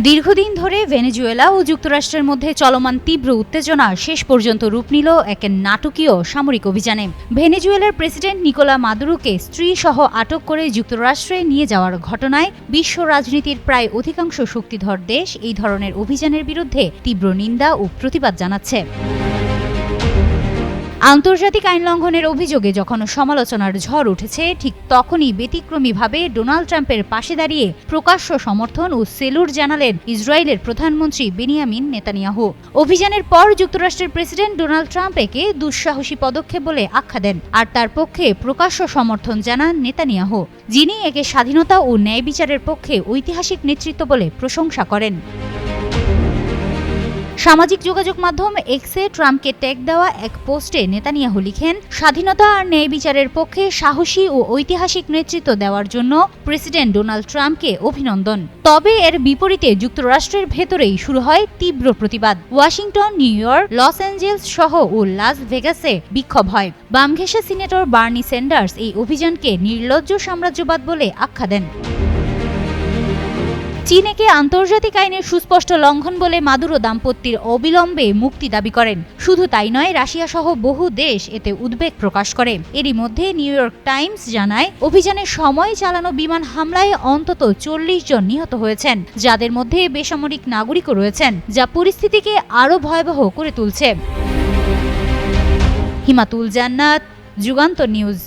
দীর্ঘদিন ধরে ভেনেজুয়েলা ও যুক্তরাষ্ট্রের মধ্যে চলমান তীব্র উত্তেজনা শেষ পর্যন্ত রূপ নিল এক নাটকীয় সামরিক অভিযানে। ভেনেজুয়েলার প্রেসিডেন্ট নিকোলা মাদুরোকে স্ত্রী সহ আটক করে যুক্তরাষ্ট্রে নিয়ে যাওয়ার ঘটনায় বিশ্ব রাজনীতির প্রায় অধিকাংশ শক্তিধর দেশ এই ধরনের অভিযানের বিরুদ্ধে তীব্র নিন্দা ও প্রতিবাদ জানাচ্ছে। আন্তর্জাতিক আইন লঙ্ঘনের অভিযোগে যখন সমালোচনার ঝড় উঠেছে, ঠিক তখনই ব্যতিক্রমীভাবে ডোনাল্ড ট্রাম্পের পাশে দাঁড়িয়ে প্রকাশ্য সমর্থন ও সেলুট জানালেন ইসরায়েলের প্রধানমন্ত্রী বেনিয়ামিন নেতানিয়াহু। অভিযানের পর যুক্তরাষ্ট্রের প্রেসিডেন্ট ডোনাল্ড ট্রাম্প একে দুঃসাহসী পদক্ষেপ বলে আখ্যা দেন, আর তার পক্ষে প্রকাশ্য সমর্থন জানান নেতানিয়াহু, যিনি একে স্বাধীনতা ও ন্যায় বিচারের পক্ষে ঐতিহাসিক নেতৃত্ব বলে প্রশংসা করেন। সামাজিক যোগাযোগ মাধ্যম এক্সে ট্রাম্পকে ট্যাগ দেওয়া এক পোস্টে নেতানিয়াহু লিখেন, স্বাধীনতা আর ন্যায় বিচারের পক্ষে সাহসী ও ঐতিহাসিক নেতৃত্ব দেওয়ার জন্য প্রেসিডেন্ট ডোনাল্ড ট্রাম্পকে অভিনন্দন। তবে এর বিপরীতে যুক্তরাষ্ট্রের ভেতরেই শুরু হয় তীব্র প্রতিবাদ। Washington, New York, Los Angeles সহ ও লাস ভেগাসে বিক্ষোভ হয়। বামঘেঁষা সিনেটর বার্নি স্যান্ডার্স এই অভিযানকে নির্লজ্জ সাম্রাজ্যবাদ বলে আখ্যা দেন। চীন একে আন্তর্জাতিক আইনের সুস্পষ্ট লঙ্ঘন বলে মাদুরো দাম্পত্যের অবিলম্বে মুক্তি দাবি করেন। শুধু তাই নয়, রাশিয়া সহ বহু দেশ এতে উদ্বেগ প্রকাশ করে। এরই মধ্যে নিউ ইয়র্ক টাইমস জানায়, অভিযানের সময় চালানো বিমান হামলায় অন্তত 40 জন নিহত হয়েছেন, যাদের মধ্যে বেসামরিক নাগরিকও রয়েছেন, যা পরিস্থিতিকে আরও ভয়াবহ করে তুলছে। হিমাতুল জান্নাত, যুগান্তর নিউজ।